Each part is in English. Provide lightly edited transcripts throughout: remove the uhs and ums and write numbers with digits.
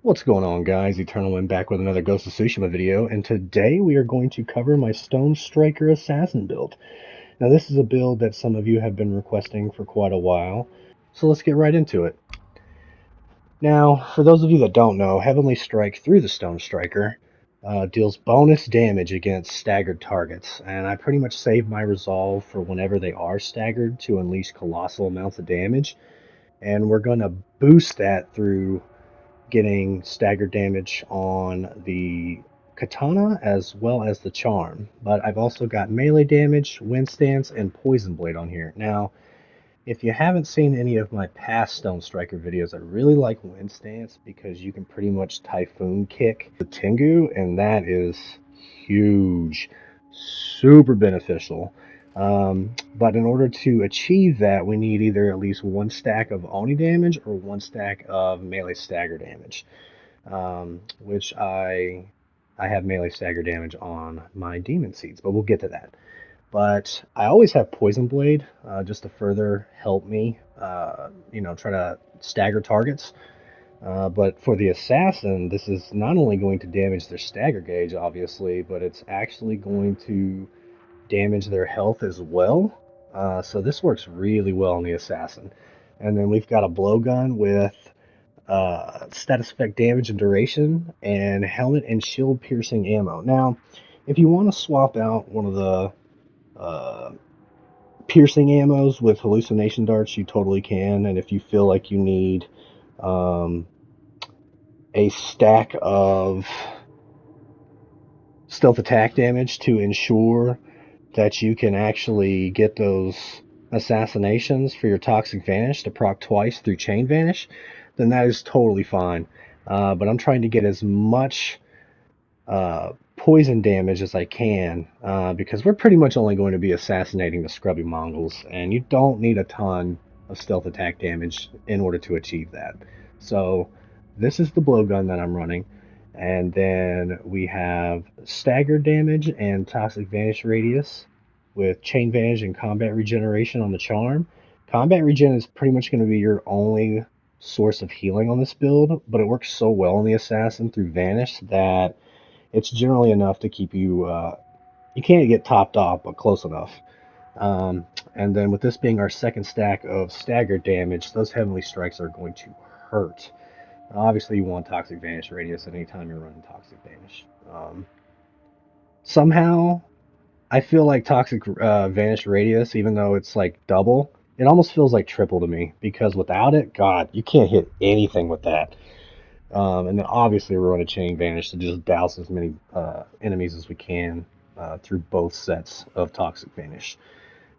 What's going on, guys? Eternal Wind back with another Ghost of Tsushima video, and today we are going to cover my Stone Striker Assassin build. Now this is a build that some of you have been requesting for quite a while, so let's get right into it. Now, for those of you that don't know, Heavenly Strike through the Stone Striker deals bonus damage against staggered targets, and I pretty much save my resolve for whenever they are staggered to unleash colossal amounts of damage, and we're going to boost that through getting staggered damage on the katana as well as the charm. But I've also got melee damage, wind stance, and poison blade on here. Now, if you haven't seen any of my past Stone Striker videos, I really like wind stance because you can pretty much typhoon kick the Tengu, and that is huge, super beneficial. But in order to achieve that, we need either at least one stack of Oni damage or one stack of melee stagger damage, which I have melee stagger damage on my demon seeds, but we'll get to that. But I always have Poison Blade just to further help me, try to stagger targets. But for the assassin, this is not only going to damage their stagger gauge, obviously, but it's actually going to damage their health as well. So this works really well on the assassin. And then we've got a blowgun with status effect damage and duration, and helmet and shield piercing ammo. Now, if you want to swap out one of the piercing ammos with hallucination darts, you totally can. And if you feel like you need um, a stack of stealth attack damage to ensure that you can actually get those assassinations for your toxic vanish to proc twice through chain vanish, then that is totally fine. But I'm trying to get as much poison damage as I can, because we're pretty much only going to be assassinating the scrubby Mongols, and you don't need a ton of stealth attack damage in order to achieve that. So this is the blowgun that I'm running, and then we have stagger damage and toxic vanish radius with chain vanish and combat regeneration on the charm. Combat regen is pretty much going to be your only source of healing on this build, but it works so well on the assassin through vanish that it's generally enough to keep you, you can't get topped off, but close enough. And then with this being our second stack of stagger damage, those heavenly strikes are going to hurt. Obviously, you want Toxic Vanish Radius at any time you're running Toxic Vanish. Somehow, I feel like Toxic Vanish Radius, even though it's like double, it almost feels like triple to me, because without it, God, you can't hit anything with that. And then obviously we're running Chain Vanish to just douse as many enemies as we can through both sets of Toxic Vanish.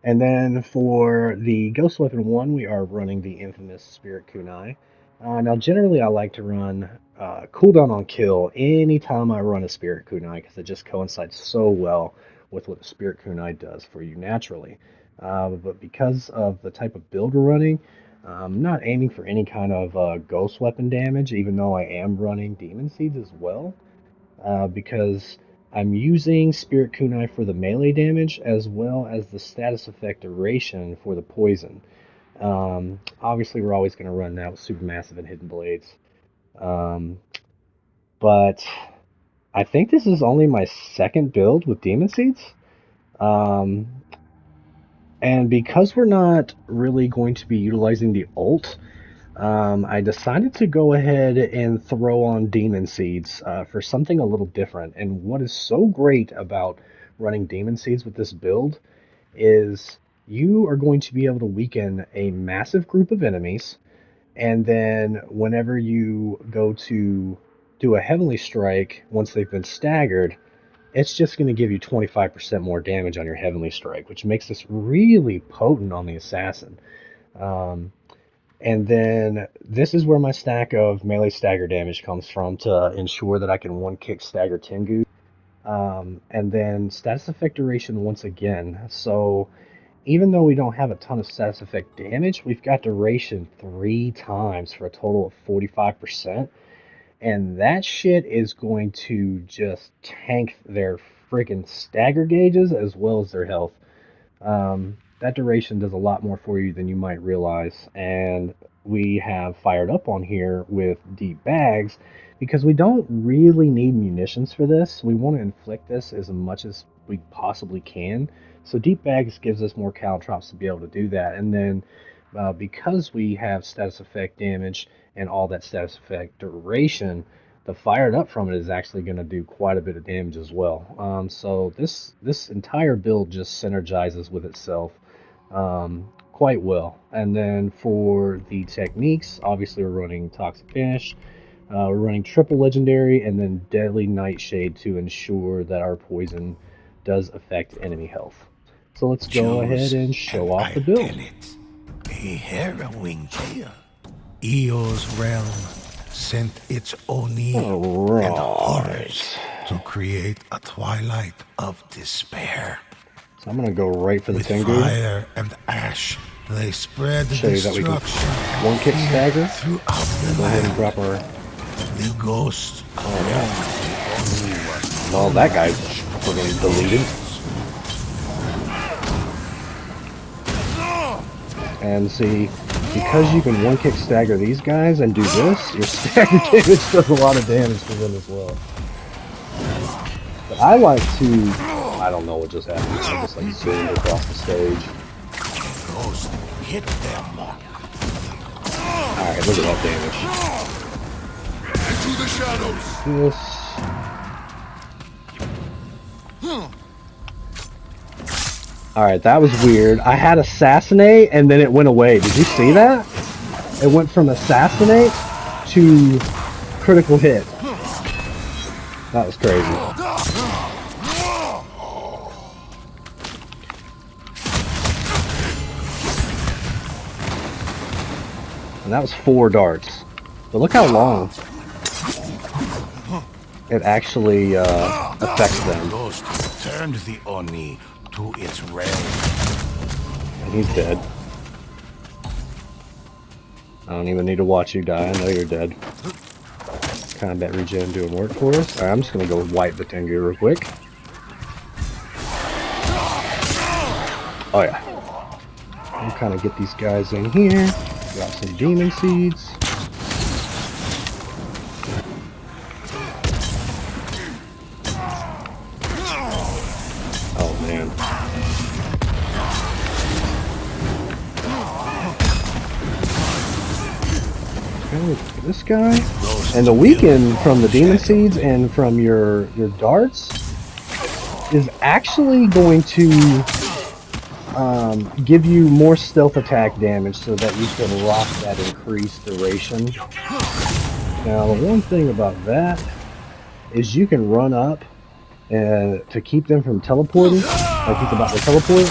And then for the Ghost Weapon 1, we are running the infamous Spirit Kunai. Now, generally, I like to run cooldown on kill anytime I run a Spirit Kunai, because it just coincides so well with what the Spirit Kunai does for you naturally. But because of the type of build we're running, I'm not aiming for any kind of ghost weapon damage, even though I am running Demon Seeds as well, because I'm using Spirit Kunai for the melee damage as well as the status effect duration for the poison. Obviously, we're always going to run that with Supermassive and Hidden Blades. But I think this is only my second build with Demon Seeds. And because we're not really going to be utilizing the ult, I decided to go ahead and throw on Demon Seeds for something a little different. And what is so great about running Demon Seeds with this build is you are going to be able to weaken a massive group of enemies, and then whenever you go to do a Heavenly Strike, once they've been staggered, it's just going to give you 25% more damage on your Heavenly Strike, which makes this really potent on the Assassin. And then this is where my stack of melee stagger damage comes from to ensure that I can one-kick stagger Tengu. And then status effect duration once again. So even though we don't have a ton of status effect damage, we've got duration 3 times for a total of 45%. And that shit is going to just tank their freaking stagger gauges as well as their health. That duration does a lot more for you than you might realize. And we have fired up on here with deep bags because we don't really need munitions for this. We want to inflict this as much as we possibly can. So deep bags gives us more caltrops to be able to do that. And then because we have status effect damage and all that status effect duration, the fired up from it is actually going to do quite a bit of damage as well. So this entire build just synergizes with itself quite well. And then for the techniques, obviously we're running Toxic Finish, we're running Triple Legendary, and then Deadly Nightshade to ensure that our poison does affect enemy health. So let's go ahead and show off the build. A harrowing tale. Eo's realm sent its Oni and horrors to create a twilight of despair. So I'm gonna go right for the With Tengu. fire and ash, they spread Show you that we can one kick stagger. throughout the Go ahead and land. drop our. The ghost. Well, that guy's freaking deleted. And see, because you can one kick stagger these guys and do this, your stagger damage does a lot of damage to them as well. But I like to, I don't know what just happened. I just like zoomed across the stage. Ghost hit them. Alright, look at that damage. Into the shadows. This. Alright, that was weird. I had assassinate and then it went away. Did you see that? It went from assassinate to critical hit. That was crazy. And that was 4 darts. But look how long it actually affects them. Ghost turned the Oni to its realm. And he's dead. I don't even need to watch you die. I know you're dead. Combat regen doing work for us. Alright, I'm just gonna go wipe the Tengu real quick. Oh yeah. I'll kind of get these guys in here. Got some demon seeds. Oh man. This guy, and the weaken from the demon seeds and from your darts is actually going to give you more stealth attack damage so that you can rock that increased duration. Now the one thing about that is you can run up and to keep them from teleporting, like he's about to teleport.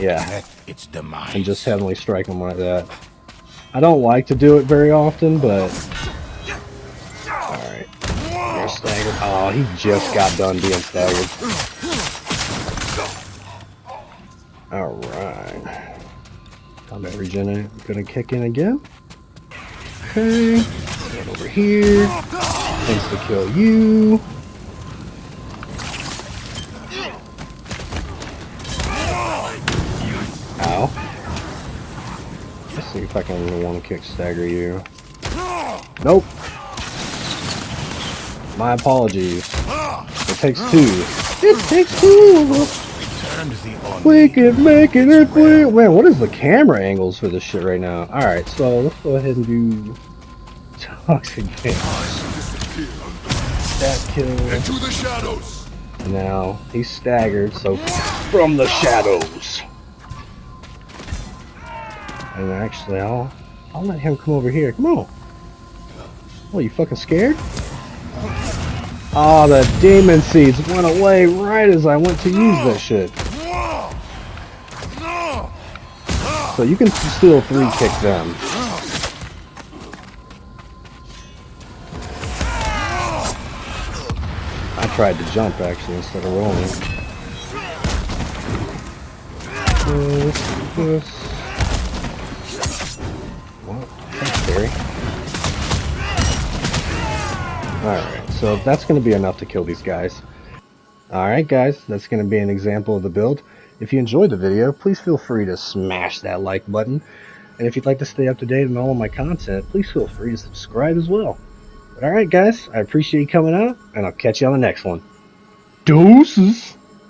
Yeah, and just heavenly strike them like that. I don't like to do it very often, but alright. You're staggered. Oh, he just got done being staggered. Alright. Combat regen gonna kick in again. Okay. Get over here. Thanks to kill you. Ow. Let's see if I can one kick stagger you. Nope. My apologies. It takes 2. It takes 2! We can make it if we... Man, what is the camera angles for this shit right now? Alright, so let's go ahead and do... Toxic damage. That kill. Into the shadows. Now, he's staggered, so from the shadows. And actually, I'll let him come over here. Come on. What, you fucking scared? Oh, the demon seeds went away right as I went to use that shit. So you can still 3 kick them. I tried to jump actually instead of rolling. This. What? That's scary. Alright, so that's going to be enough to kill these guys. Alright guys, that's going to be an example of the build. If you enjoyed the video, please feel free to smash that like button. And if you'd like to stay up to date on all of my content, please feel free to subscribe as well. But alright guys, I appreciate you coming out, and I'll catch you on the next one. Deuces!